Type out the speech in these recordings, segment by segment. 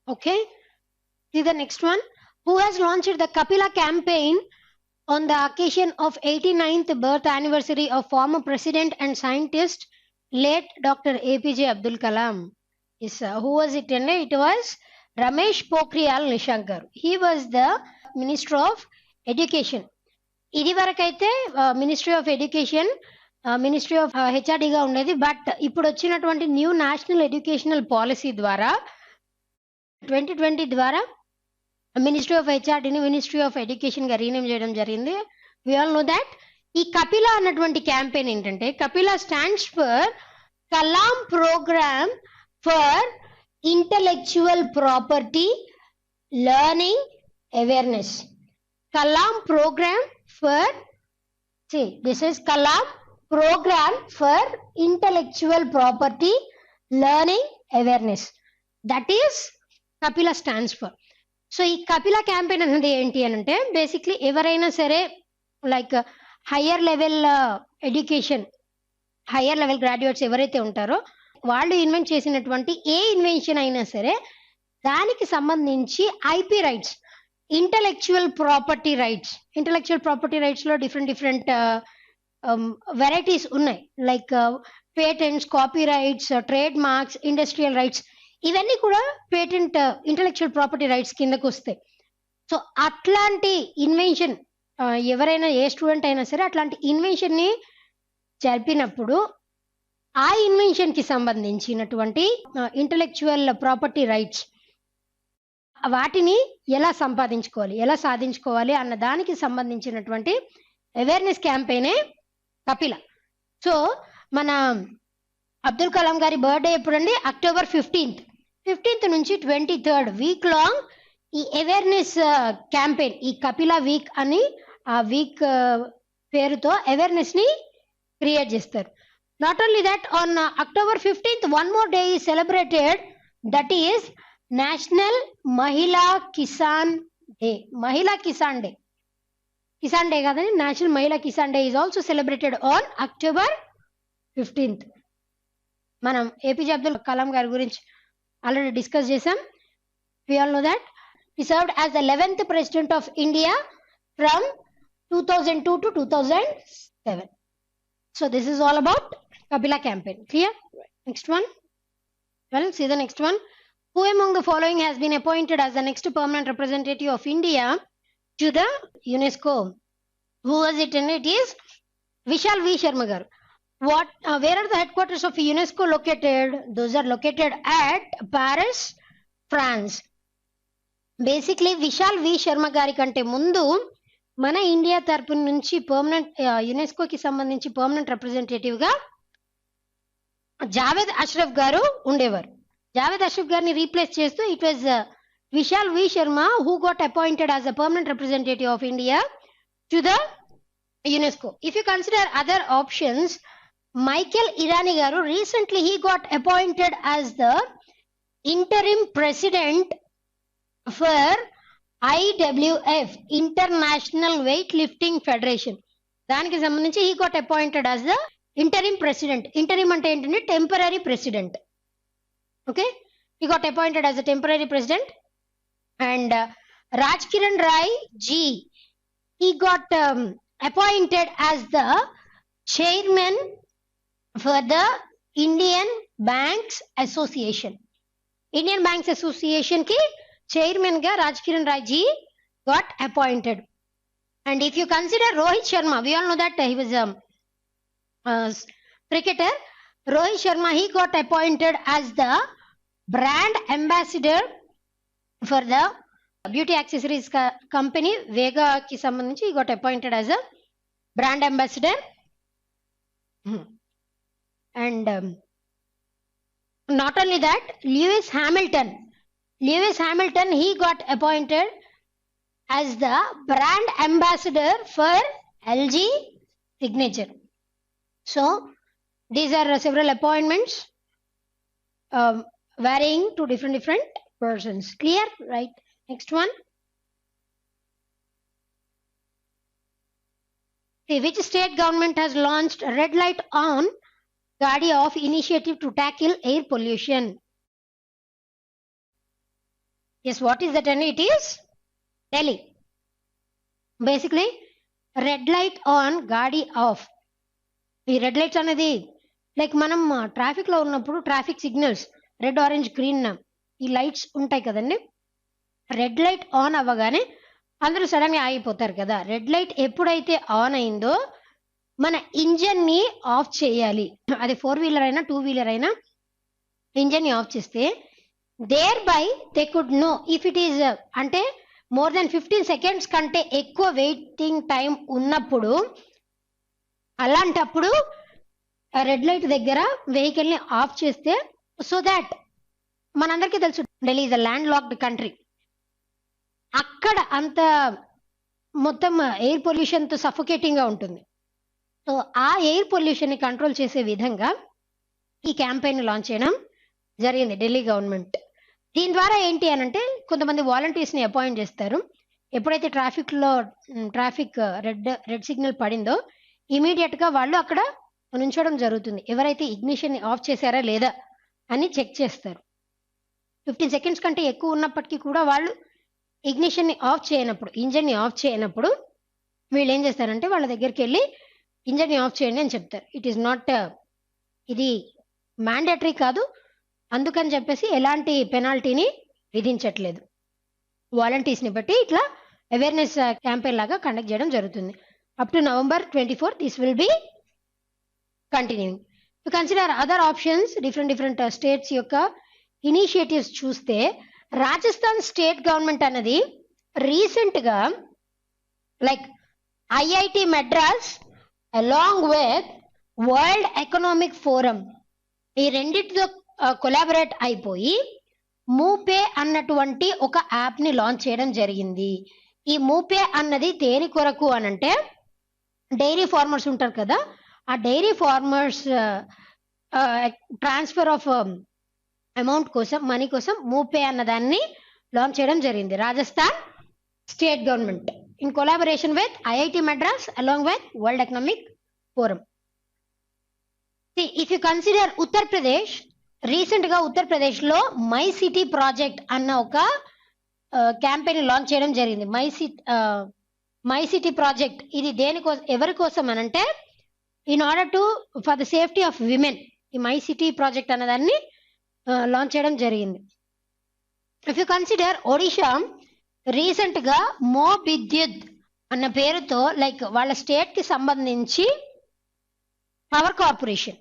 Okay. See the next one. Who has launched the Kapila campaign on the occasion of 89th birth anniversary of former president and scientist late Dr. APJ Abdul Kalam? Yes, who was it? It was Ramesh Pokhriyal Nishank garu. He was the Minister of Education. ఇది వరకైతే ministry of education ministry of హెచ్ఆర్డిగా ఉండేది. But ఇప్పుడు వచ్చినటువంటి new national educational policy ద్వారా 2020 ద్వారా ministry of హెచ్ఆర్డిని ministry of education గా రీనేమ్ చేయడం జరిగింది. We all know that. ఈ కపిలా అన్నటువంటి క్యాంపెయిన్ ఏంటంటే, KAPILA stands for Kalam program for intellectual property learning awareness. Kalam program for, see, this is Kalam program for intellectual property learning awareness. That is Kapila stands for. So ఈ Kapila campaign అనేది ఏంటి అని అంటే, basically ఎవరైనా సరే like higher level education, higher level graduates ఎవరైతే ఉంటారో వాళ్ళు ఇన్వెంట్ చేసినటువంటి ఏ ఇన్వెన్షన్ అయినా సరే దానికి సంబంధించి IP rights, intellectual property rights లో డిఫరెంట్ వెరైటీస్ ఉన్నాయి. Like patents, copy rights, trade marks, industrial rights, ఇవన్నీ కూడా పేటెంట్ ఇంటలెక్చువల్ ప్రాపర్టీ రైట్స్ కిందకు వస్తాయి. సో అట్లాంటి ఇన్వెన్షన్ ఎవరైనా ఏ స్టూడెంట్ అయినా సరే అట్లాంటి ఇన్వెన్షన్ ని జరిపినప్పుడు ఆ ఇన్వెన్షన్ కి సంబంధించినటువంటి ఇంటలెక్చువల్ ప్రాపర్టీ రైట్స్ వాటిని ఎలా సంపాదించుకోవాలి, ఎలా సాధించుకోవాలి అన్న దానికి సంబంధించినటువంటి అవేర్నెస్ క్యాంపెయినే కపిలా. సో మన అబ్దుల్ కలాం గారి బర్త్డే ఎప్పుడండి? అక్టోబర్ 15th నుంచి 23rd వీక్ లాంగ్ ఈ అవేర్నెస్ క్యాంపెయిన్, ఈ కపిలా వీక్ అని ఆ వీక్ పేరుతో అవేర్నెస్ ని క్రియేట్ చేస్తారు. Not only that, on October 15th one more day is celebrated, that is national మహిళా కిసాన్ డే. కిసాన్ డే కాదని నేషనల్ మహిళా Kisan day is also celebrated on October 15th. మనం ఏపీజే అబ్దుల్ కలాం గారి గురించి ఆల్రెడీ డిస్కస్ చేసాం. We all know that he served as the 11th president of India from 2002 to 2007. So this is all about Kapila campaign. Clear? Next one. Well, see the next one. Who among the following has been appointed as the next permanent representative of India to the UNESCO? Who was it? And it is Vishal V. Sharma garu. Where are the headquarters of UNESCO located? Those are located at Paris, France. Basically Vishal V Sharma గారి కంటే ముందు మన India తరపు నుంచి permanent యునెస్కోకి సంబంధించి permanent representative గా జావేద్ అష్రఫ్ గారు ఉండేవారు. జావేద్ అష్రఫ్ గారిని రీప్లేస్ చేస్తూ it was Vishal V Sharma who got appointed as a permanent representative of India to the UNESCO. If you consider other options, Michael Irani గారు recently he got appointed as the interim president for IWF, international weight lifting federation. దానికి సంబంధించి he got appointed as the interim president. Interim అంటే ఏంటంటే temporary president. Okay, he got appointed as the temporary president. And Raj Kiran Rai G, he got appointed as the chairman for the Indian banks association. Indian banks association కి chairman గా Raj Kiran Rai ji got appointed. And if you consider Rohit Sharma, we all know that he was a cricketer. Rohit Sharma, he got appointed as the brand ambassador for the beauty accessories company Vega ki sambandhinchi. He got appointed as a brand ambassador. And not only that, Lewis Hamilton, he got appointed as the brand ambassador for LG Signature. So these are several appointments varying to different persons. Clear? Right. Next one. See, which state government has launched a red light on Gadi off initiative to tackle air pollution? Yes, what is that? And it is Delhi. Basically, red light on, గాడి of. ఈ red lights అనేది like మనం traffic లో ఉన్నప్పుడు traffic signals red, orange, green ఈ lights ఉంటాయి కదండి. Red light on అవ్వగానే అందరూ సడన్ గా ఆగిపోతారు కదా. రెడ్ లైట్ ఎప్పుడైతే ఆన్ అయిందో మన ఇంజన్ ని ఆఫ్ చేయాలి. అది 4-wheeler అయినా 2-wheeler అయినా ఇంజన్ ని ఆఫ్ చేస్తే thereby they could know if it is అంటే మోర్ దెన్ 15 సెకండ్స్ కంటే ఎక్కువ వెయిటింగ్ టైం ఉన్నప్పుడు, అలాంటప్పుడు రెడ్ లైట్ దగ్గర వెహికల్ ని ఆఫ్ చేస్తే, సో దాట్ మనందరికీ తెలుసు Delhi is a landlocked country. అక్కడ అంత మొత్తం ఎయిర్ పొల్యూషన్ తో సఫోకేటింగ్ గా ఉంటుంది. సో ఆ ఎయిర్ పొల్యూషన్ ని కంట్రోల్ చేసే విధంగా ఈ క్యాంపెయిన్ లాంచ్ చేయడం జరిగింది ఢిల్లీ గవర్నమెంట్. దీని ద్వారా ఏంటి అని అంటే కొంతమంది వాలంటీర్స్ ని అపాయింట్ చేస్తారు. ఎప్పుడైతే ట్రాఫిక్ రెడ్ సిగ్నల్ పడిందో ఇమీడియట్ గా వాళ్ళు అక్కడ ఉంచడం జరుగుతుంది. ఎవరైతే ఇగ్నిషన్ ని ఆఫ్ చేశారా లేదా అని చెక్ చేస్తారు. 15 సెకండ్స్ కంటే ఎక్కువ ఉన్నప్పటికీ కూడా వాళ్ళు ఇగ్నిషన్ ని ఆఫ్ చేయనప్పుడు, ఇంజన్ ని ఆఫ్ చేయనప్పుడు వీళ్ళు ఏం చేస్తారంటే వాళ్ళ దగ్గరికి వెళ్ళి ఇంజన్ ని ఆఫ్ చేయండి అని చెప్తారు. ఇట్ ఈస్ నాట్, ఇది మ్యాండేటరీ కాదు, అందుకని చెప్పేసి ఎలాంటి పెనాల్టీని విధించట్లేదు. వాలంటీర్స్ ని బట్టి ఇట్లా అవేర్నెస్ క్యాంపెయిన్ లాగా కండక్ట్ చేయడం జరుగుతుంది. Up to November 24 this will be continuing. To consider other options, different states యొక్క ఇనిషియేటివ్స్ చూస్తే రాజస్థాన్ స్టేట్ గవర్నమెంట్ అన్నది రీసెంట్ గా like IIT Madras along with world economic forum ఈ రెండింటితో కొలాబరేట్ అయిపోయి మూపే అన్నటువంటి ఒక యాప్ ని లాంచ్ చేయడం జరిగింది. ఈ మూపే అన్నది దేని కొరకు అనంటే డైరీ ఫార్మర్స్ ఉంటారు కదా, ఆ dairy farmers transfer of amount కోసం, మనీ కోసం మూపే అన్న దాన్ని లాంచ్ చేయడం జరిగింది Rajasthan state government in collaboration with IIT Madras along with world economic forum. If you consider Uttar Pradesh, recent గా ఉత్తరప్రదేశ్ లో మై సిటీ ప్రాజెక్ట్ అన్న ఒక క్యాంపెయిన్ లాంచ్ చేయడం జరిగింది. మై సిటీ ప్రాజెక్ట్ ఇది దేనికోసం, ఎవరి కోసం అనంటే in order to for the safety of women ఈ మై సిటీ ప్రాజెక్ట్ అన్నదాన్ని లాంచ్ చేయడం జరిగింది. If you consider Odisha, recent గా మో విద్యుత్ అన్న పేరుతో లైక్ వాళ్ళ స్టేట్ కి సంబంధించి పవర్ కార్పొరేషన్,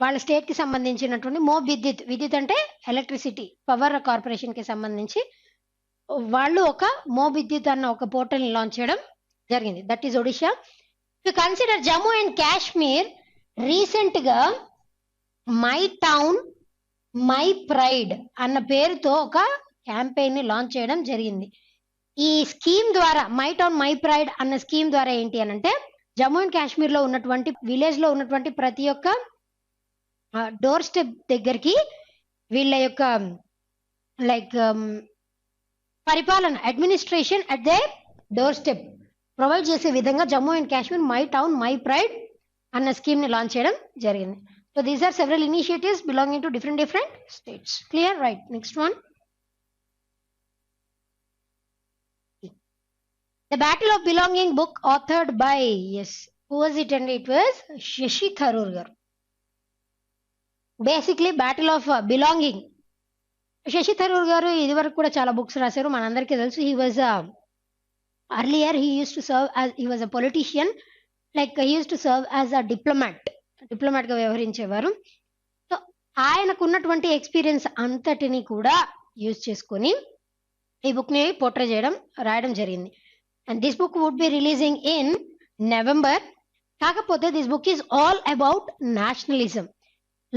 వాళ్ళ స్టేట్ కి సంబంధించినటువంటి మో విద్యుత్ అంటే ఎలక్ట్రిసిటీ పవర్ కార్పొరేషన్ కి సంబంధించి వాళ్ళు ఒక మో విద్యుత్ అన్న ఒక పోర్టల్ ని లాంచ్ చేయడం జరిగింది. That is Odisha. To consider Jammu and Kashmir, recent గా మై టౌన్ మై ప్రైడ్ అన్న పేరుతో ఒక క్యాంపెయిన్ ని లాంచ్ చేయడం జరిగింది. ఈ స్కీమ్ ద్వారా, మై టౌన్ మై ప్రైడ్ అన్న స్కీమ్ ద్వారా ఏంటి అనంటే జమ్మూ అండ్ కాశ్మీర్ లో ఉన్నటువంటి విలేజ్ లో ఉన్నటువంటి ప్రతి ఒక్క డోర్ స్టెప్ దగ్గరికి వీళ్ళ యొక్క లైక్ పరిపాలన, administration at they door step provide చేసే విధంగా Jammu and Kashmir my town my pride అన్న స్కీమ్ ని లాంచ్ చేయడం జరిగింది. So these are several initiatives belonging to different states. Clear? Right. Next one. The Battle of Belonging book authored by, yes, who was it? And it was Shashi Tharoor garu. Basically Battle of Belonging. Shashi Tharoor garu ఇది వరకు కూడా చాలా books రాశారు, మనందరికీ తెలుసు. He was earlier he used to serve as, he was a politician, like he used to serve as a diplomat గా వ్యవహరించేవారు. So ఆయనకు ఉన్నటువంటి ఎక్స్పీరియన్స్ అంతటిని కూడా యూజ్ చేసుకొని ఈ బుక్ ని పోర్ట్రే రాయడం జరిగింది. And this book would be releasing in November. కాకపోతే this book is all about nationalism.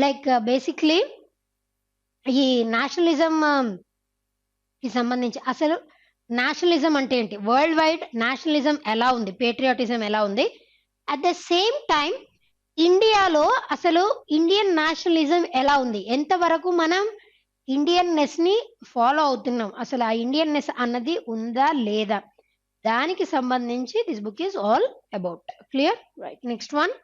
Like basically ఈ నేషనలిజం కి సంబంధించి అసలు నేషనలిజం అంటే ఏంటి, వరల్డ్ వైడ్ నేషనలిజం ఎలా ఉంది, పేట్రియాటిజం ఎలా ఉంది, అట్ ద సేమ్ టైం ఇండియాలో అసలు ఇండియన్ నేషనలిజం ఎలా ఉంది, ఎంతవరకు మనం ఇండియన్నెస్ ని ఫాలో అవుతున్నాం, అసలు ఆ ఇండియన్నెస్ అన్నది ఉందా లేదా, దానికి సంబంధించి this book is all about. Clear? Right. Next one.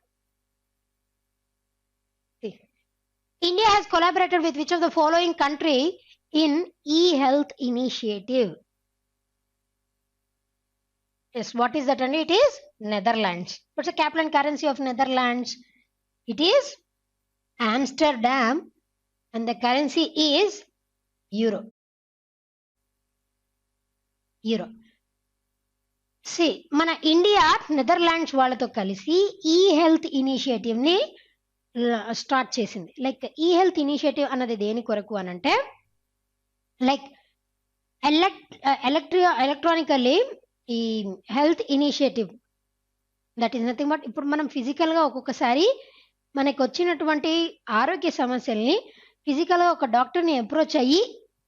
India has collaborated with which of the following country in e-health initiative. Yes, what is that? And it is Netherlands. What's the capital and currency of Netherlands? It is Amsterdam, and the currency is euro. సి మన India Netherlands వాళ్ళతో కలిసి ఈ health initiative ని start చేసింది. Like ఈ health initiative అన్నది దేని కొరకు అనంటే, లైక్ ఎలక్ట్రానికల్లీ ఈ health initiative that is nothing but, ఇప్పుడు మనం ఫిజికల్ గా ఒక్కొక్కసారి మనకు వచ్చినటువంటి ఆరోగ్య సమస్యల్ని ఫిజికల్ గా ఒక డాక్టర్ని అప్రోచ్ అయ్యి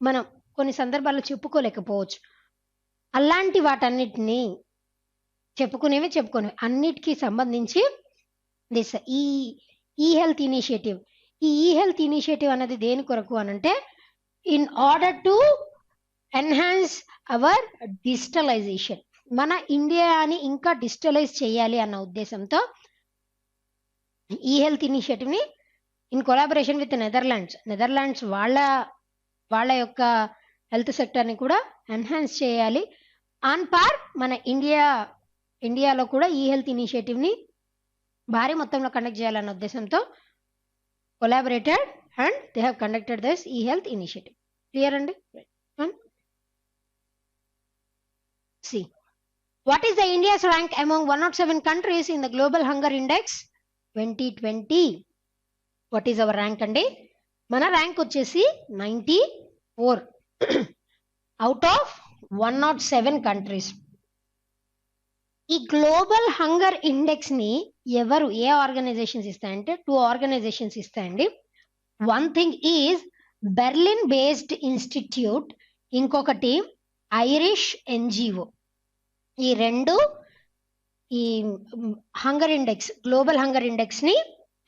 మనం కొన్ని సందర్భాల్లో చెప్పుకోలేకపోవచ్చు. అలాంటి వాటన్నిటిని చెప్పుకునేవి అన్నిటికీ సంబంధించి దిస్ ఈ హెల్త్ ఇనిషియేటివ్. ఈ హెల్త్ ఇనిషియేటివ్ అనేది దేని కొరకు అనంటే, in order to enhance our digitalization, మన ఇండియాని ఇంకా డిజిటలైజ్ చేయాలి అన్న ఉద్దేశంతో ఈ హెల్త్ ఇనిషియేటివ్ ని ఇన్ కొలాబరేషన్ విత్ నెదర్లాండ్స్ వాళ్ళ యొక్క హెల్త్ సెక్టర్ ని కూడా ఎన్హాన్స్ చేయాలి. ఆన్ పార్ మన ఇండియాలో కూడా ఈ హెల్త్ ఇనిషియేటివ్ ని భారీ మొత్తంలో కండక్ట్ చేయాలన్న ఉద్దేశంతో collaborated and they have conducted this ఈ హెల్త్ ఇనిషియేటివ్. క్లియర్ అండి? See what is the India's rank among 107 countries in the global hunger index 2020? What is our rank అండి? మన ర్యాంక్ వచ్చేసి 94 అవుట్ ఆఫ్ 107 కంట్రీస్. ఈ global hunger index ని ఏ organisations ఇస్తాయంటే 2 organisations ఇస్తాయండి. One thing is Berlin based institute, ఇంకొకటి Irish NGO. ఈ రెండు ఈ hunger index, global hunger index ని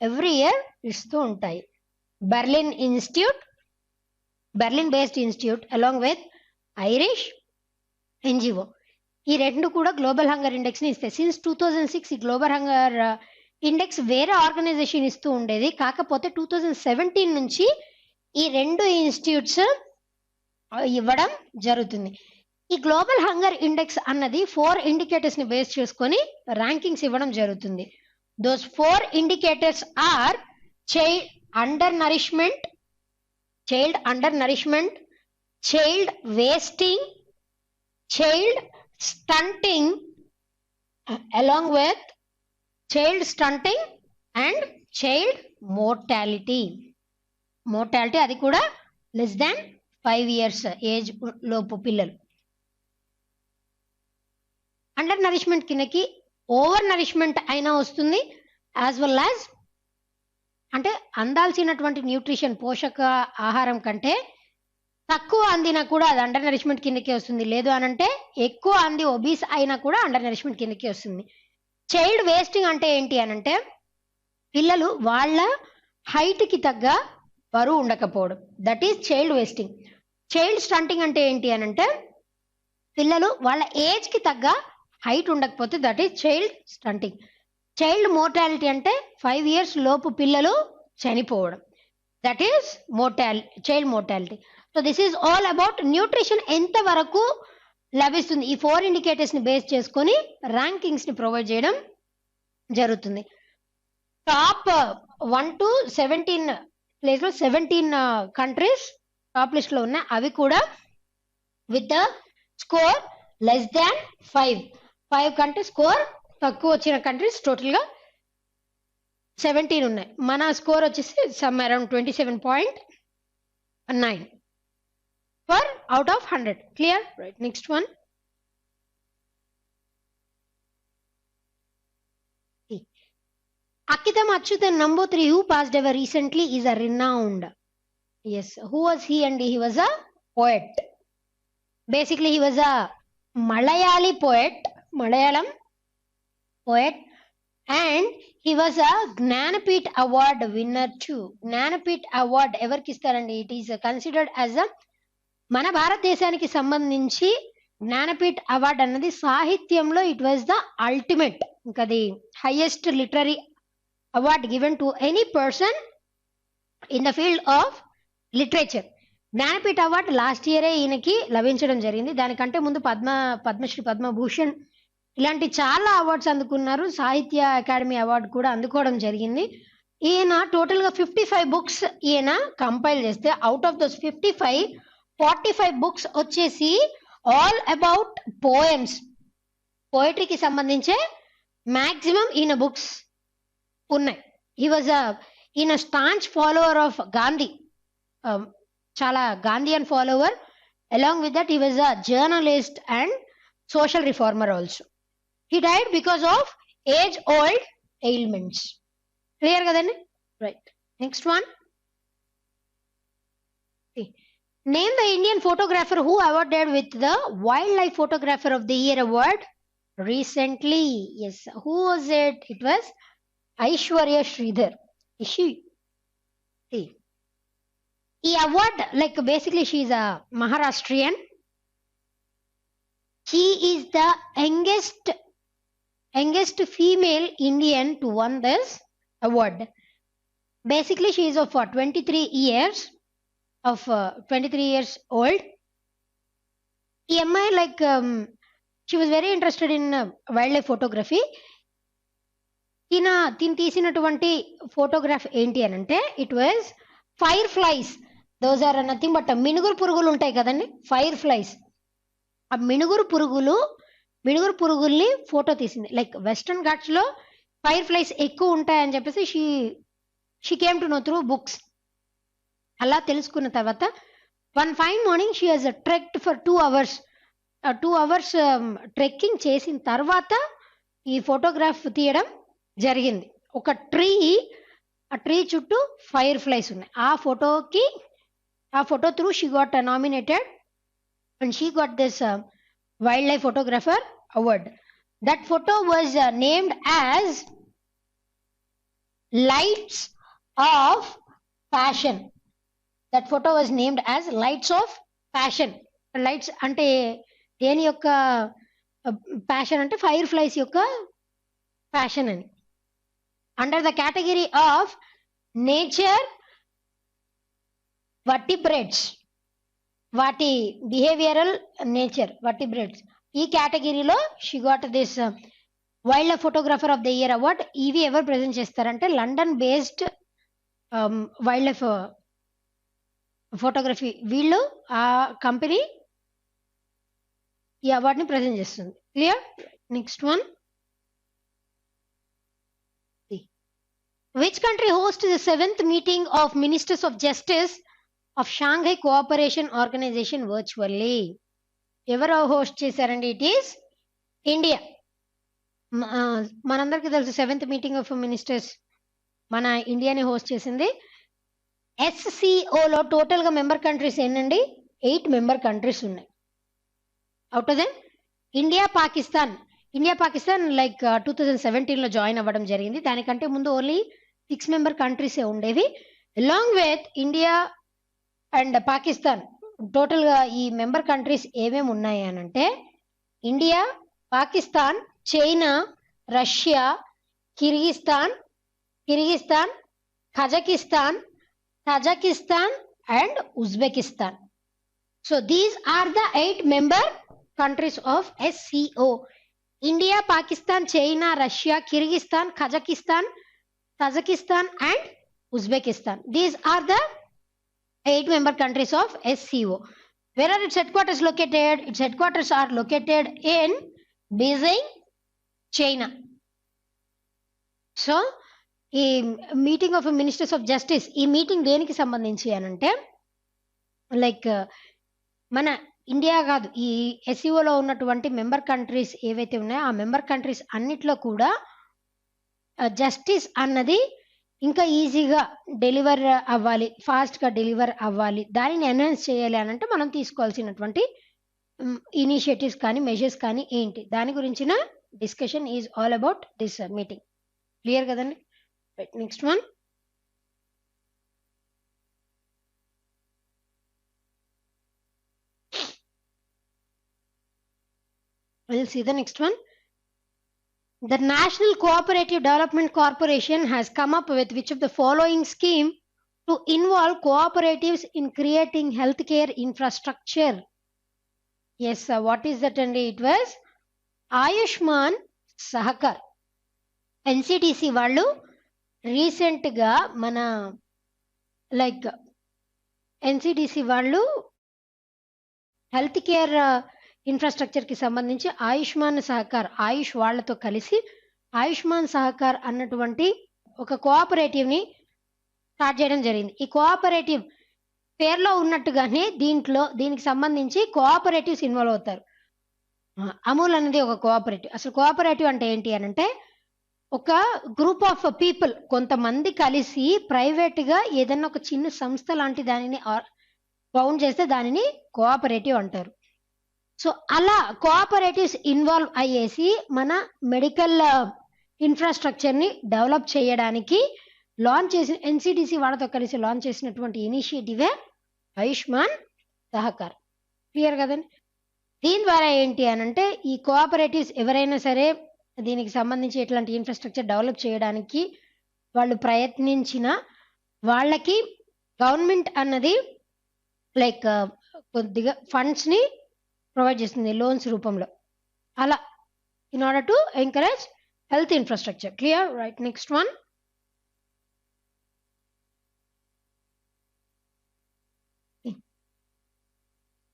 ఎవ్రీ ఇయర్ ఇస్తూ ఉంటాయి. Berlin based institute along with Irish NGO, ఈ రెండు కూడా గ్లోబల్ హంగర్ ఇండెక్స్ ని ఇస్తాయి. సిన్స్ 2006 ఈ గ్లోబల్ హంగర్ ఇండెక్స్ వేరే ఆర్గనైజేషన్ ఇస్తూ ఉండేది. కాకపోతే 2017 నుంచి ఈ రెండు ఇన్స్టిట్యూట్స్ ఇవ్వడం జరుగుతుంది. ఈ గ్లోబల్ హంగర్ ఇండెక్స్ అన్నది 4 ఇండికేటర్స్ ని బేస్ చేసుకొని ర్యాంకింగ్స్ ఇవ్వడం జరుగుతుంది. Those 4 indicators are child undernourishment, child wasting, child stunting, along with child stunting and child mortality. అది కూడా less than 5 years ఏజ్ లోపు పిల్లలు. అండర్ నరిష్మెంట్ కిందకి ఓవర్ నరిష్మెంట్ అయినా వస్తుంది, యాజ్ వెల్ యాజ్ అంటే అందాల్సినటువంటి న్యూట్రిషన్, పోషక ఆహారం కంటే తక్కువ అందినా కూడా అది అండర్ నరిష్మెంట్ కిందకే వస్తుంది. లేదు అనంటే ఎక్కువ అంది ఒబీస్ అయినా కూడా అండర్ నరిష్మెంట్ కిందకే వస్తుంది. చైల్డ్ వేస్టింగ్ అంటే ఏంటి అనంటే, పిల్లలు వాళ్ళ హైట్ కి తగ్గ బరువు ఉండకపోవడం, that is child wasting. Child stunting అంటే ఏంటి అనంటే, పిల్లలు వాళ్ళ ఏజ్ కి తగ్గ హైట్ ఉండకపోతే, that is child stunting. Child mortality అంటే 5 years లోపు పిల్లలు చనిపోవడం, that is child mortality. So this is all about nutrition ఎంత వరకు లభిస్తుంది. ఈ 4 ఇండికేటర్స్ ని బేస్ చేసుకొని ర్యాంకింగ్స్ ని ప్రొవైడ్ చేయడం జరుగుతుంది. టాప్ 1 to 17 ప్లేస్ లో 17 కంట్రీస్ టాప్ లిస్ట్ లో ఉన్నాయి. అవి కూడా with score less than 5 countries score తక్కువ వచ్చిన కంట్రీస్ టోటల్ గా 17 ఉన్నాయి. మన స్కోర్ వచ్చేసి some around 27.9 for out of 100. Clear? Right. Next one. Akitam Achyutan Namboothiri, who passed away recently, is a renowned. Yes. Who was he? And he was a poet. Basically, he was a Malayalam poet, and he was a Gnanapith Award winner too. Gnanapith Award ఎవరికి ఇస్తారండి? It is considered as a మన భారతదేశానికి సంబంధించి Jnanpith award అన్నది సాహిత్యంలో it was the ultimate, ఇంకా the highest literary award given to any person in the field of literature. Jnanpith award last ఇయరే ఈయనకి లభించడం జరిగింది. దానికంటే ముందు పద్మశ్రీ, పద్మభూషణ్ ఇలాంటి చాలా అవార్డ్స్ అందుకున్నారు. సాహిత్య అకాడమీ అవార్డు కూడా అందుకోవడం జరిగింది. ఈయన టోటల్‌గా 55 బుక్స్ ఈయన కంపైల్ చేస్తే ఔట్ ఆఫ్ దోస్ 55, 45 బుక్స్ వచ్చేసి ఆల్ అబౌట్ పోయమ్స్. పోయట్రీకి సంబంధించే మాక్సిమం ఈయన బుక్స్ ఉన్నాయి. ఈయన స్టాంచ్ ఫాలోవర్ ఆఫ్ గాంధీ. చాలా Gandhian follower. Along with that he was a journalist and social reformer also. He died because of age old ailments. Clear కదండి? Right. Next one. Name the Indian photographer who awarded with the wildlife photographer of the year award recently. Yes, who was it? It was Aishwarya Sridhar. Is she? See, the award, like basically she is a Maharashtrian. She is the youngest female Indian to won this award. Basically she is of 23 years old. EMI like she was very interested in wildlife photography. తిని తీసినటువంటి photograph ఏంటి అని అంటే it was fireflies. Those are nothing but మినుగురు పురుగులు ఉంటాయి కదండి, fire flies. ఆ మినుగురు పురుగుల్ని ఫోటో తీసింది. లైక్ వెస్టర్న్ ఘాట్స్ లో ఫైర్ ఫ్లైస్ ఎక్కువ ఉంటాయని చెప్పేసి she came to know through books. అలా తెలుసుకున్న తర్వాత one fine morning she has trekked for 2 hours. 2 hours trekking చేసిన తర్వాత ఈ ఫోటోగ్రాఫ్ తీయడం జరిగింది. ఒక ఆ ట్రీ చుట్టూ ఫైర్ ఫ్లైస్ ఉన్నాయి. ఆ photo through she got nominated and she got this wild life photographer award. That photo was named as lights off passion. That photo was named as lights off passion. Lights అంటే దేని యొక్క passion అంటే fire flies యొక్క passion అని. Under the category of nature vertebrates, వాటి behavioural nature vertebrates, ఈ కేటగిరీలో she got this wild life photographer of the year award. ఇవి ఎవరు ప్రెజెంట్ చేస్తారంటే London based wild life photography, వీళ్ళు ఆ కంపెనీ ఈ అవార్డుని ప్రజెంట్ చేస్తుంది. Clear? Next one. Which country hosts the 7th meeting of Ministers of Justice of Shanghai Cooperation Organization virtually? ఎవరు host చేశారండి? It is India. మనందరికీ తెలుసు 7th మీటింగ్ ఆఫ్ మినిస్టర్స్ మన ఇండియాని హోస్ట్ చేసింది. SCOలో టోటల్గా మెంబర్ కంట్రీస్ ఏంటండి? 8 మెంబర్ కంట్రీస్ ఉన్నాయి. Out of them India Pakistan like 2017లో జాయిన్ అవ్వడం జరిగింది. దానికంటే ముందు ఓన్లీ 6 మెంబర్ కంట్రీసే ఉండేవి. Along with India and Pakistan టోటల్గా ఈ మెంబర్ కంట్రీస్ ఏమేమి ఉన్నాయి అని అంటే India, Pakistan, China, Russia, Kyrgyzstan, Kazakhstan, Tajikistan and Uzbekistan. So these are the 8 member countries of SCO. India, Pakistan, China, Russia, Kyrgyzstan, Kazakhstan, Tajikistan and Uzbekistan. These are the 8 member countries of SCO. Where are its headquarters located? Its headquarters are located in Beijing, China. So ఈ meeting of ministers of justice, ఈ meeting దేనికి సంబంధించి అని అంటే like మన India కాదు, ఈ ఎస్సీఓలో ఉన్నటువంటి మెంబర్ కంట్రీస్ ఏవైతే ఉన్నాయో ఆ మెంబర్ కంట్రీస్ అన్నిట్లో కూడా జస్టిస్ అన్నది ఇంకా ఈజీగా డెలివర్ అవ్వాలి, ఫాస్ట్గా డెలివర్ అవ్వాలి, దానిని ఎన్హాన్స్ చేయాలి అని అంటే మనం తీసుకోవాల్సినటువంటి ఇనిషియేటివ్స్ కానీ మెజర్స్ కానీ ఏంటి, దాని గురించిన discussion is all about this meeting. Clear కదండి? Right. Next one. We'll see the next one. The National Cooperative Development Corporation has come up with which of the following scheme to involve cooperatives in creating healthcare infrastructure. Yes, what is that? And it was Ayushman Sahakar. NCDC వాళ్ళు రీసెంట్గా మన like NCDC వాళ్ళు health care ఇన్ఫ్రాస్ట్రక్చర్కి సంబంధించి ఆయుష్మాన్ సహకార్ ఆయుష్ వాళ్లతో కలిసి ఆయుష్మాన్ సహకార్ అన్నటువంటి ఒక కోఆపరేటివ్ని start చేయడం జరిగింది. ఈ కోఆపరేటివ్ పేర్లో ఉన్నట్టుగానే దీనికి సంబంధించి కోఆపరేటివ్స్ ఇన్వాల్వ్ అవుతారు. అమూల్ అనేది ఒక కోఆపరేటివ్. అసలు కోఆపరేటివ్ అంటే ఏంటి అని అంటే ఒక గ్రూప్ ఆఫ్ పీపుల్ కొంతమంది కలిసి ప్రైవేట్గా ఏదైనా ఒక చిన్న సంస్థ లాంటి దానిని ఫౌండ్ చేస్తే దానిని కోఆపరేటివ్ అంటారు. సో అలా కోఆపరేటివ్స్ ఇన్వాల్వ్ అయ్యేసి మన మెడికల్ ఇన్ఫ్రాస్ట్రక్చర్ని డెవలప్ చేయడానికి లాంచ్ చేసిన ఎన్సిడిసి వాళ్ళతో కలిసి లాంచ్ చేసినటువంటి ఇనిషియేటివే ఆయుష్మాన్ సహకార్. క్లియర్ కదండి? దీని ద్వారా ఏంటి అని అంటే ఈ కోఆపరేటివ్స్ ఎవరైనా సరే దీనికి సంబంధించి ఎట్లాంటి ఇన్ఫ్రాస్ట్రక్చర్ డెవలప్ చేయడానికి వాళ్ళు ప్రయత్నించిన వాళ్ళకి గవర్నమెంట్ అన్నది లైక్ కొద్దిగా ఫండ్స్ని ప్రొవైడ్ చేస్తుంది లోన్స్ రూపంలో. అలా in order to encourage health infrastructure. Clear? Right. Next one.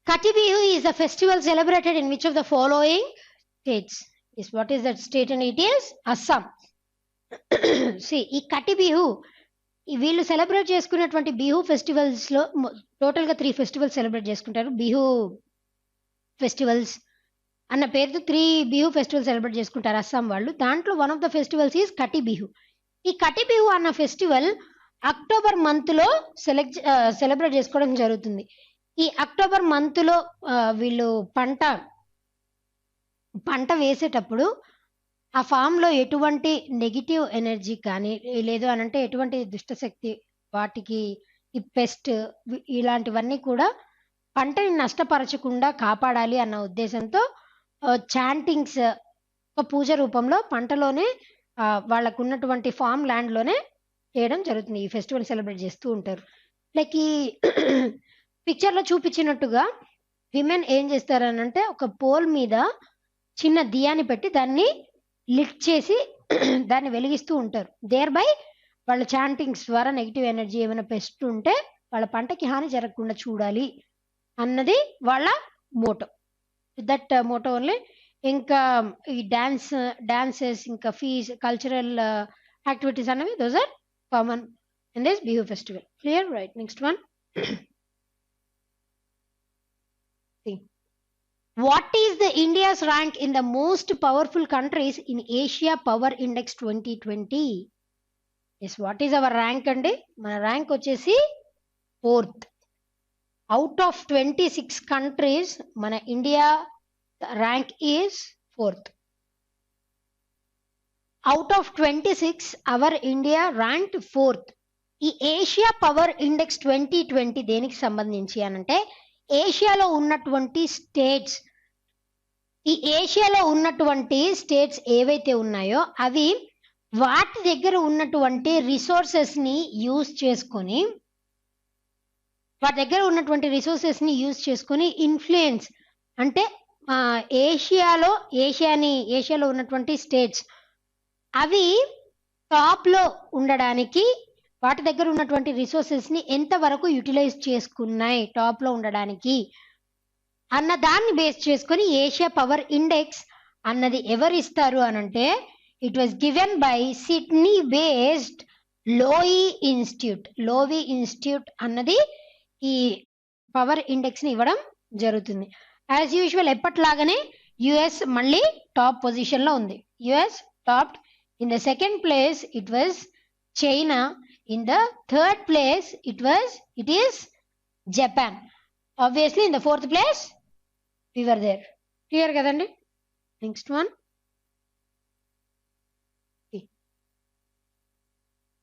Kati Bihu is a festival celebrated in which of the following states? Yes, what is that state? And it is Assam. See, ఈ కటి బిహు వీళ్ళు celebrate చేసుకున్నటువంటి బిహు ఫెస్టివల్స్లో టోటల్గా 3 festivals celebrate చేసుకుంటారు. Bihu festivals అన్న పేరుతో 3 Bihu festival celebrate చేసుకుంటారు అస్సాం వాళ్ళు. దాంట్లో one of the festivals is కటి బిహు. ఈ కటి బిహు అన్న ఫెస్టివల్ అక్టోబర్ మంత్లో సెలబ్రేట్ చేసుకోవడం జరుగుతుంది. ఈ అక్టోబర్ మంత్లో వీళ్ళు పంట వేసేటప్పుడు ఆ ఫామ్లో ఎటువంటి నెగిటివ్ ఎనర్జీ కానీ లేదు అనంటే ఎటువంటి దుష్టశక్తి వాటికి ఈ పెస్ట్ ఇలాంటివన్నీ కూడా పంటని నష్టపరచకుండా కాపాడాలి అన్న ఉద్దేశంతో చాంటింగ్స్ ఒక పూజ రూపంలో పంటలోనే వాళ్ళకు ఉన్నటువంటి ఫామ్ ల్యాండ్లోనే చేయడం జరుగుతుంది. ఈ ఫెస్టివల్ సెలబ్రేట్ చేస్తూ ఉంటారు. లైక్ ఈ పిక్చర్లో చూపించినట్టుగా విమెన్ ఏం చేస్తారనంటే ఒక పోల్ మీద చిన్న దియాని పెట్టి దాన్ని లిట్ చేసి దాన్ని వెలిగిస్తూ ఉంటారు. దేర్ బై వాళ్ళ చాంటింగ్స్ ద్వారా నెగిటివ్ ఎనర్జీ ఏమైనా పెస్ట్ ఉంటే వాళ్ళ పంటకి హాని జరగకుండా చూడాలి అన్నది వాళ్ళ మోటో. That Moto only. ఇంకా ఈ డాన్సెస్ ఇంకా కల్చరల్ యాక్టివిటీస్ అనేవి those are common in this Bihu festival. Clear? Right. Next one. What is the India's rank in the most powerful countries in Asia Power Index 2020? Yes, what is our rank andi? Mana rank vachesi 4th. Out of 26 countries, mana India rank is 4th. Out of 26, our India ranked 4th. ఈ Asia power index 2020 దేనికి సంబంధించి అనంటే ఏషియాలో ఉన్నటువంటి states ఏవైతే ఉన్నాయో అవి వాటి దగ్గర ఉన్నటువంటి రిసోర్సెస్ని యూజ్ చేసుకొని ఇన్ఫ్లుయెన్స్ అంటే ఏషియాలో ఉన్నటువంటి స్టేట్స్ అవి టాప్లో ఉండడానికి వాటి దగ్గర ఉన్నటువంటి రిసోర్సెస్ని ఎంతవరకు యూటిలైజ్ చేసుకున్నాయి టాప్లో ఉండడానికి అన్న దాన్ని బేస్ చేసుకొని ఏషియా పవర్ ఇండెక్స్ అన్నది ఎవరిస్తారు అనంటే it was given by Sydney based Lowy institute అన్నది ఈ పవర్ ఇండెక్స్ని ఇవ్వడం జరుగుతుంది. యాజ్ యూజువల్ ఎప్పట్లాగానే యుఎస్ మళ్ళీ టాప్ పొజిషన్లో ఉంది. US topped. In the second place it was China. In the third place, it is Japan. Obviously, in the fourth place, we were there. Clear kadandi? Next one.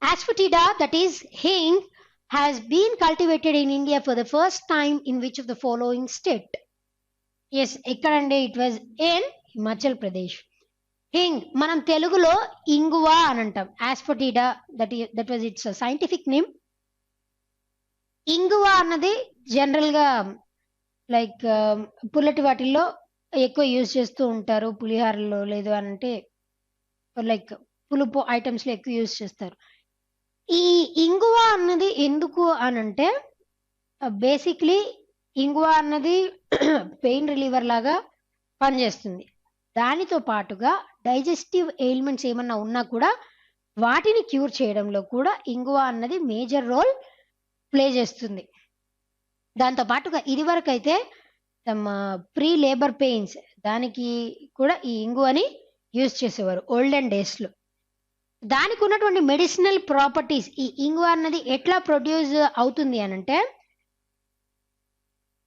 Asafoetida, that is hing, has been cultivated in India for the first time in which of the following state? Yes, ekkadandi? It was in Himachal Pradesh. Hing మనం తెలుగులో ఇంగువ అని అంటాం. Asafoetida that was its scientific name. ఇంగువ అన్నది జనరల్గా like పుల్లటి వాటిల్లో ఎక్కువ యూజ్ చేస్తూ ఉంటారు. పులిహారలో లేదు అంటే లైక్ పులుపు ఐటమ్స్లో ఎక్కువ యూజ్ చేస్తారు. ఈ ఇంగువ అన్నది ఎందుకు అనంటే బేసిక్లీ ఇంగువ అన్నది పెయిన్ రిలీవర్ లాగా పనిచేస్తుంది. దానితో పాటుగా డైజెస్టివ్ ఎయిల్మెంట్స్ ఏమన్నా ఉన్నా కూడా వాటిని క్యూర్ చేయడంలో కూడా ఇంగువ అన్నది మేజర్ రోల్ ప్లే చేస్తుంది. దాంతో పాటుగా ఇదివరకైతే ప్రీ లేబర్ పెయిన్స్ దానికి కూడా ఈ ఇంగువని యూజ్ చేసేవారు ఓల్డెన్ డేస్లో. దానికి ఉన్నటువంటి మెడిసినల్ ప్రాపర్టీస్ ఈ ఇంగువ అన్నది ఎట్లా ప్రొడ్యూస్ అవుతుంది అనంటే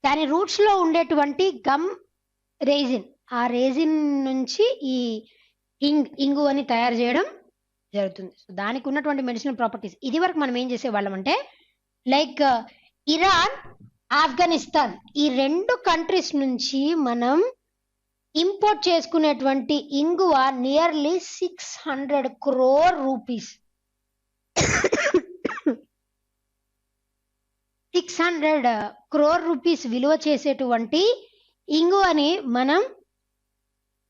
దాని రూట్స్ లో ఉండేటువంటి గమ్ రేజిన్, ఆ రేజిన్ నుంచి ఈ ఇంగువని తయారు చేయడం జరుగుతుంది. సో దానికి ఉన్నటువంటి మెడిసినల్ ప్రాపర్టీస్ ఇది వరకు మనం ఏం చేసేవాళ్ళం అంటే లైక్ ఇరాన్, ఆఫ్ఘనిస్తాన్ ఈ 2 కంట్రీస్ నుంచి మనం ఇంపోర్ట్ చేసుకునేటువంటి ఇంగువ nearly 600 crore rupees 600 crore rupees విలువ చేసేటువంటి ఇంగువని మనం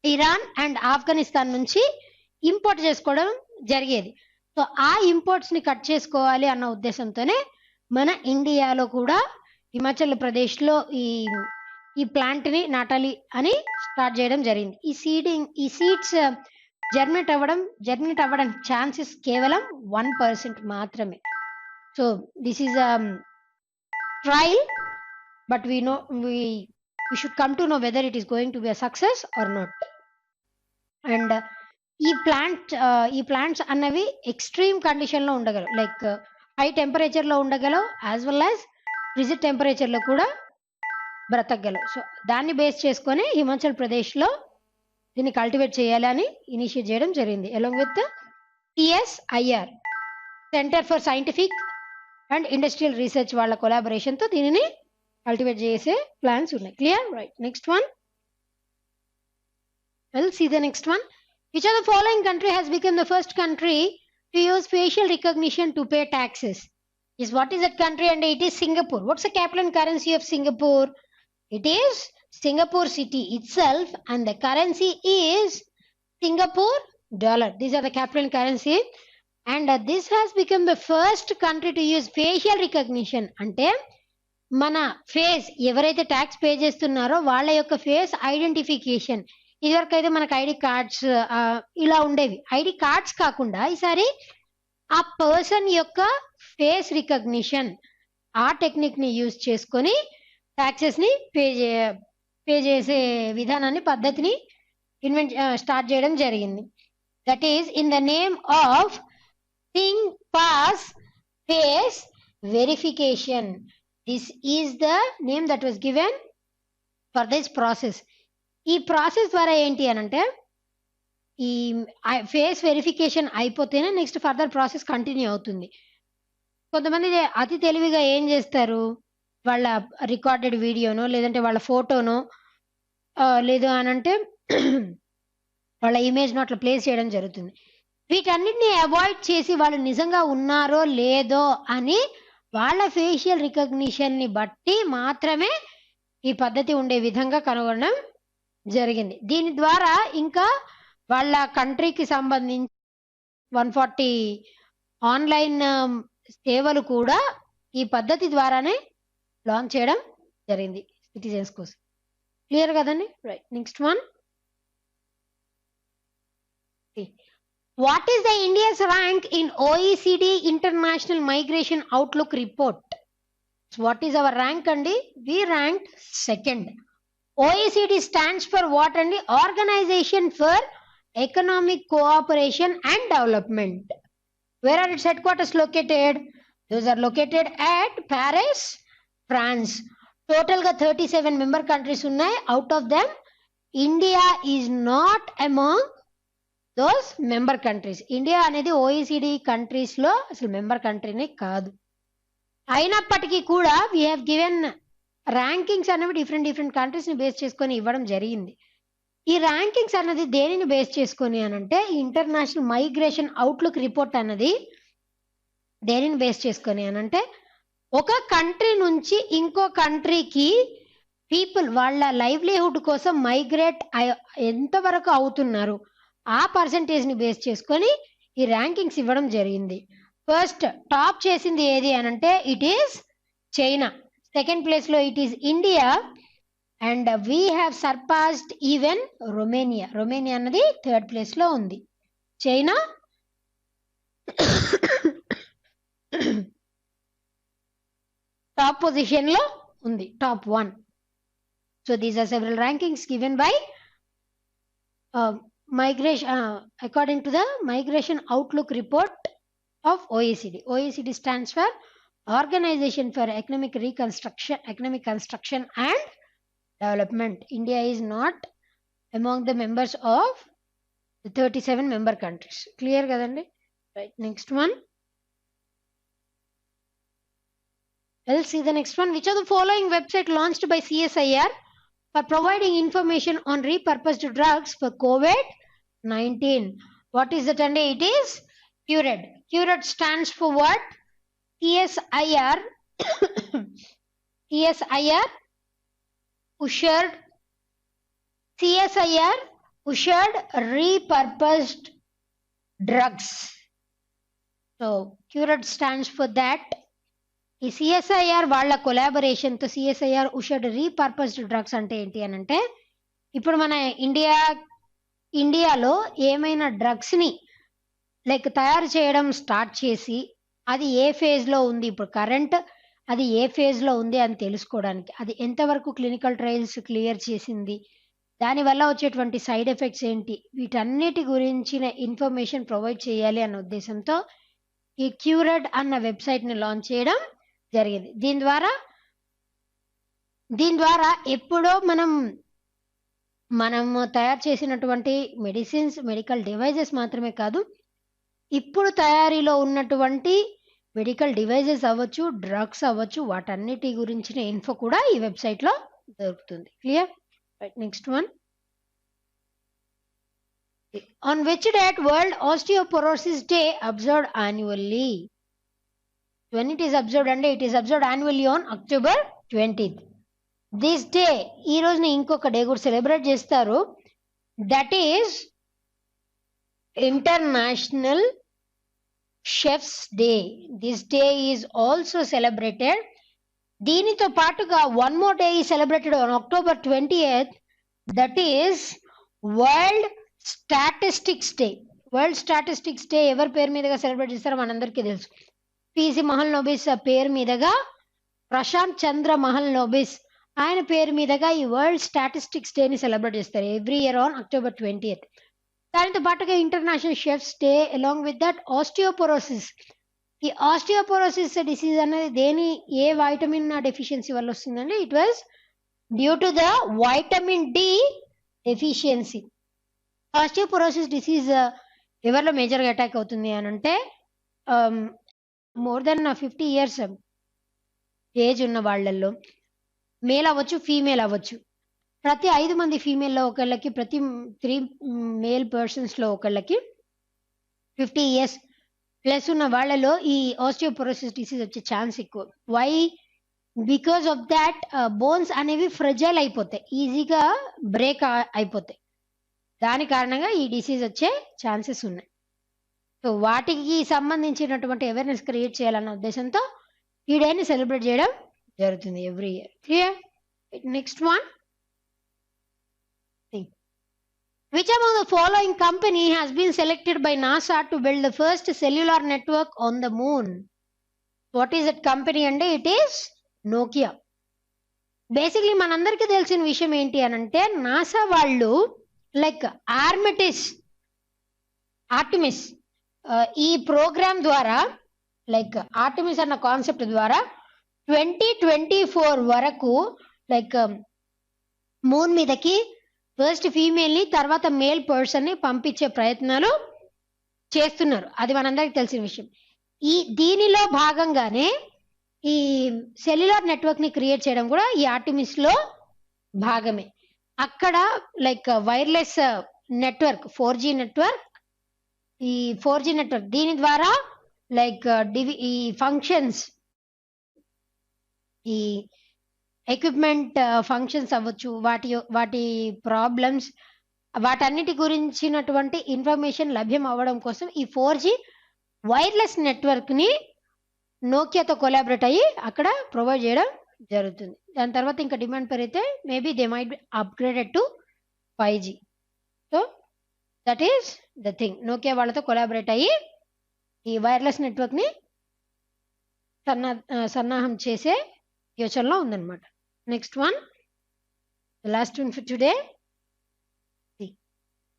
ఇరాన్ అండ్ ఆఫ్ఘనిస్తాన్ నుంచి ఇంపోర్ట్ చేసుకోవడం జరిగేది. సో ఆ ఇంపోర్ట్స్ ని కట్ చేసుకోవాలి అన్న ఉద్దేశంతోనే మన ఇండియాలో కూడా హిమాచల్ ప్రదేశ్లో ఈ ప్లాంట్ ని నాటాలి అని స్టార్ట్ చేయడం జరిగింది. ఈ సీడ్స్ జర్మినేట్ అవ్వడం ఛాన్సెస్ కేవలం 1% మాత్రమే. So this is trial, but we should come to know whether it is going to be a success or not. And ఈ ప్లాంట్స్ అన్నవి ఎక్స్ట్రీమ్ కండిషన్ లో ఉండగలవు, లైక్ హై టెంపరేచర్ లో ఉండగలవు as well as frigid temperature లో కూడా బ్రతకగలవు. So దాన్ని base చేసుకొని హిమాచల్ ప్రదేశ్ లో దీన్ని కల్టివేట్ చేయాలి అని ఇనిషియేట్ చేయడం జరిగింది along with CSIR, centre for scientific and industrial research వాళ్ళ కొలాబరేషన్ తో దీనిని కల్టివేట్ చేసే ప్లాన్స్ ఉన్నాయి. Clear? Right. Next one. We'll see the next one. Which of the following country has become the first country to use facial recognition to pay taxes? Yes, what is that country? And it is Singapore. What's the capital and currency of Singapore? It is Singapore city itself, and the currency is Singapore dollar. These are the capital and currency. And this has become the first country to use facial recognition. అంటే మన face ఎవరైతే tax pay చేస్తున్నారో వాళ్ళ యొక్క face identification. ఇదివరకు అయితే మనకు ID cards ఇలా ఉండేవి. ఐడి కార్డ్స్ కాకుండా ఈసారి ఆ పర్సన్ యొక్క ఫేస్ రికగ్నిషన్ ఆ టెక్నిక్ ని యూజ్ చేసుకొని ట్యాక్సెస్ ని పే చేసే విధానాన్ని పద్ధతిని స్టార్ట్ చేయడం జరిగింది. That is in the name of pass face verification. This is the name that was given for this process. ఈ ప్రాసెస్ ద్వారా ఏంటి అనంటే ఈ ఫేస్ వెరిఫికేషన్ అయిపోతేనే నెక్స్ట్ ఫర్దర్ ప్రాసెస్ కంటిన్యూ అవుతుంది. కొంతమంది అతి తెలివిగా ఏం చేస్తారు, వాళ్ళ రికార్డెడ్ వీడియోనో లేదంటే వాళ్ళ ఫోటోనో లేదు అనంటే వాళ్ళ ఇమేజ్ను అట్లా ప్లేస్ చేయడం జరుగుతుంది. వీటన్నిటిని అవాయిడ్ చేసి వాళ్ళు నిజంగా ఉన్నారో లేదో అని వాళ్ళ ఫేషియల్ రికగ్నిషన్ ని బట్టి మాత్రమే ఈ పద్ధతి ఉండే విధంగా కనుగొనడం జరిగింది. దీని ద్వారా ఇంకా వాళ్ళ కంట్రీకి సంబంధించి 140 ఆన్లైన్ సేవలు కూడా ఈ పద్ధతి ద్వారానే లాంచ్ చేయడం జరిగింది సిటిజన్స్ కోసం. క్లియర్ కదండి? Right. Next one. What is the India's rank in OECD International Migration Outlook Report? So what is our rank andi? We ranked 2nd. OECD stands for what andi? Organization for Economic Cooperation and Development. Where are its headquarters located? Those are located at Paris, France. Total ga 37 member countries unnai. Out of them, India is not among those member countries. India అనేది OECD countries లో అసలు member కంట్రీనే కాదు. అయినప్పటికీ కూడా we have given rankings అనేవి different countries ని base చేసుకొని ఇవ్వడం జరిగింది. ఈ ర్యాంకింగ్స్ అన్నది దేనిని బేస్ చేసుకొని అనంటే ఇంటర్నేషనల్ మైగ్రేషన్ అవుట్లుక్ రిపోర్ట్ అన్నది దేనిని బేస్ చేసుకొని అనంటే ఒక కంట్రీ నుంచి ఇంకో కంట్రీకి పీపుల్ వాళ్ళ లైవ్లీహుడ్ కోసం మైగ్రేట్ ఎంతవరకు అవుతున్నారు ఆ పర్సంటేజ్ని బేస్ చేసుకొని ఈ ర్యాంకింగ్స్ ఇవ్వడం జరిగింది. ఫస్ట్ టాప్ చేసింది ఏది అని అంటే ఇట్ ఈస్ చైనా. సెకండ్ ప్లేస్లో it is India. And we have surpassed even Romania. Romania అన్నది థర్డ్ ప్లేస్లో ఉంది. చైనా టాప్ పొజిషన్లో ఉంది, top 1. So these are several rankings given by migration according to the Migration Outlook report of OECD. OECD stands for Organization for Economic Construction and Development. India is not among the members of the 37 member countries. Clear kadandi? Right. Next one. Let's see the next one. Which of the following website launched by CSIR for providing information on repurposed drugs for COVID-19? What is that? And it is CURED. CURED stands for what? CSIR ushered repurposed drugs. So CURED stands for that. ఈ CSIR వాళ్ళ కొలాబరేషన్తో CSIR ఉషడ్ repurposed drugs అంటే ఏంటి అని అంటే, ఇప్పుడు మన ఇండియాలో ఏమైనా డ్రగ్స్ని లైక్ తయారు చేయడం స్టార్ట్ చేసి అది ఏ ఫేజ్లో ఉంది, ఇప్పుడు కరెంట్ అది ఏ ఫేజ్లో ఉంది అని తెలుసుకోవడానికి, అది ఎంతవరకు క్లినికల్ ట్రయల్స్ క్లియర్ చేసింది, దానివల్ల వచ్చేటువంటి సైడ్ ఎఫెక్ట్స్ ఏంటి, వీటన్నిటి గురించిన ఇన్ఫర్మేషన్ ప్రొవైడ్ చేయాలి అన్న ఉద్దేశంతో ఈ క్యూరెడ్ అన్న వెబ్సైట్ని లాంచ్ చేయడం జరిగింది. దీని ద్వారా ఎప్పుడో మనం తయారు చేసినటువంటి మెడిసిన్స్, మెడికల్ డివైజెస్ మాత్రమే కాదు, ఇప్పుడు తయారీలో ఉన్నటువంటి మెడికల్ డివైజెస్ అవ్వచ్చు, డ్రగ్స్ అవ్వచ్చు, వాటన్నిటి గురించిన ఇన్ఫో కూడా ఈ వెబ్సైట్లో దొరుకుతుంది. Clear? Right. Next one. On which date World Osteoporosis Day observed annually? When it is observed, and it is observed annually on October 20th. This day, ఈ రోజున ఇంకొక డే కూడా సెలబ్రేట్ చేస్తారు. That is international chefs day. This day is also celebrated. దీనితో పాటుగా one more day is celebrated on October 20th. That is world statistics day. World statistics day ఎవరి పేరు మీదుగా సెలబ్రేట్ చేస్తారో మనందరికీ తెలుసు. పిసి మహల్నోబిస్ పేరు మీదుగా, ప్రశాంత్ చంద్ర మహల్నోబిస్ ఆయన పేరు మీదుగా ఈ వరల్డ్ స్టాటిస్టిక్స్ డేని సెలబ్రేట్ చేస్తారు every year on October 20th. దానితో పాటుగా international chefs day, along with that osteoporosis. ఈ ఆస్టియోపోరోసిస్ డిసీజ్ అనేది ఏ వైటమిన్ డెఫిషియన్సీ వల్ల వస్తుందండి? It was due to the vitamin D deficiency. Osteoporosis disease ఎవరిలో మేజర్గా అటాక్ అవుతుంది అని అంటే, మోర్ దెన్ 50 years ఏజ్ ఉన్న వాళ్ళల్లో, మేల్ అవ్వచ్చు, ఫీమేల్ అవ్వచ్చు. ప్రతి 5 మంది ఫీమేల్లో ఒకళ్ళకి, ప్రతి 3 మేల్ పర్సన్స్లో ఒకళ్ళకి 50 years ప్లస్ ఉన్న వాళ్ళలో ఈ ఆస్టియోపోరోసిస్ డిసీజ్ వచ్చే ఛాన్స్ ఎక్కువ. Why? Because of that bones అనేవి ఫ్రెజైల్ అయిపోతాయి, ఈజీగా బ్రేక్ అయిపోతాయి. దాని కారణంగా ఈ డిసీజ్ వచ్చే ఛాన్సెస్ ఉన్నాయి. సో వాటికి సంబంధించినటువంటి అవేర్నెస్ క్రియేట్ చేయాలన్న ఉద్దేశంతో ఈ డేని సెలబ్రేట్ చేయడం జరుగుతుంది every year. Clear? Next one. Which among the following company has been selected by NASA to build the first cellular network on the moon? What is that company? And it is Nokia. Basically మనందరికీ తెలిసిన విషయం ఏంటి అని అంటే, NASA వాళ్ళు like Artemis ఈ programme ద్వారా, like Artemis అన్న కాన్సెప్ట్ ద్వారా 2024 వరకు లైక్ మూన్ మీదకి ఫస్ట్ ఫీమేల్ని, తర్వాత మేల్ పర్సన్ని పంపించే ప్రయత్నాలు చేస్తున్నారు. అది మనందరికి తెలిసిన విషయం. దీనిలో భాగంగానే ఈ సెల్యులార్ నెట్వర్క్ని క్రియేట్ చేయడం కూడా ఈ ఆర్టిమిస్లో భాగమే. అక్కడ like wireless network, 4G network, ఈ 4G నెట్వర్క్ దీని ద్వారా లైక్ ఈ ఫంక్షన్స్ ఈ ఎక్విప్మెంట్ ఫంక్షన్స్ అవ్వచ్చు, వాటి ప్రాబ్లమ్స్, వాటన్నిటి గురించినటువంటి ఇన్ఫర్మేషన్ లభ్యం అవ్వడం కోసం ఈ 4G వైర్లెస్ నెట్వర్క్ని నోకియాతో కొలాబరేట్ అయ్యి అక్కడ ప్రొవైడ్ చేయడం జరుగుతుంది. దాని తర్వాత ఇంకా డిమాండ్ పెరిగితే maybe they might be upgraded to 5G. So that is the thing. Nokia వాళ్ళతో కొలాబరేట్ అయ్యి ఈ వైర్లెస్ నెట్వర్క్ని సన్నాహం చేసే యోచనలో ఉందన్నమాట. Next one, last one for today.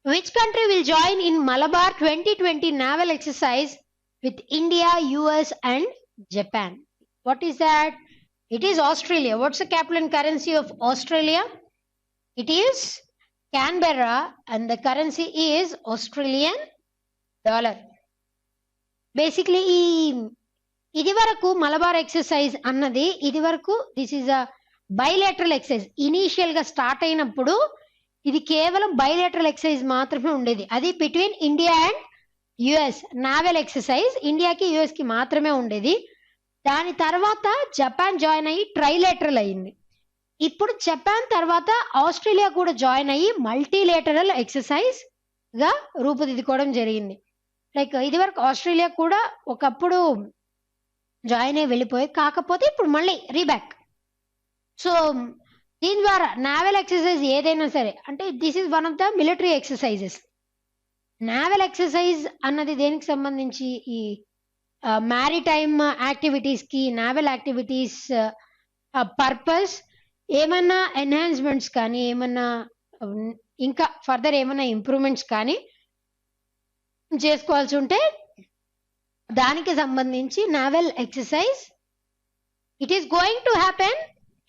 Which country will join in Malabar 2020 naval exercise with India, US and Japan? What is that? It is Australia. What's the capital and currency of Australia? It is Canberra and the currency is Australian dollar. Basically, ఇది వరకు Malabar exercise అన్నది this is a bilateral exercise. Initial గా start అయినప్పుడు ఇది కేవలం bilateral exercise మాత్రమే ఉండేది. అది between India and US naval exercise. ఇండియాకి యుఎస్ కి మాత్రమే ఉండేది. దాని తర్వాత జపాన్ జాయిన్ అయ్యి ట్రైలేటరల్ అయ్యింది. ఇప్పుడు జపాన్ తర్వాత ఆస్ట్రేలియా కూడా జాయిన్ అయ్యి మల్టీలేటరల్ ఎక్సర్సైజ్ గా రూపుదిద్దుకోవడం జరిగింది. లైక్ ఇది వరకు ఆస్ట్రేలియా కూడా ఒకప్పుడు జాయిన్ అయ్యి వెళ్ళిపోయి, కాకపోతే ఇప్పుడు మళ్ళీ రీబ్యాక్. సో దీని ద్వారా నావెల్ ఎక్సర్సైజ్ ఏదైనా సరే, అంటే this is one of the military exercises. Naval exercise అన్నది దేనికి సంబంధించి, ఈ మ్యారిటైమ్ యాక్టివిటీస్ కి, నావెల్ యాక్టివిటీస్ పర్పస్ ఏమన్నా ఎన్హాన్స్మెంట్స్ కానీ, ఏమన్నా ఇంకా ఫర్దర్ ఏమన్నా ఇంప్రూవ్మెంట్స్ కానీ చేసుకోవాల్సి ఉంటే దానికి సంబంధించి naval exercise it is going to happen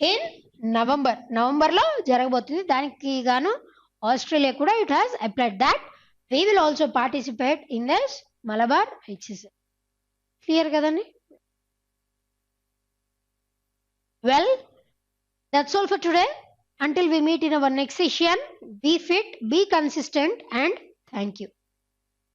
in నవంబర్లో జరగబోతుంది. దానికి గాను ఆస్ట్రేలియా కూడా it has applied that we will also participate in this Malabar exercise. Clear కదండి? Well, that's all for today. Until we meet in our next session, be fit, be consistent and thank you.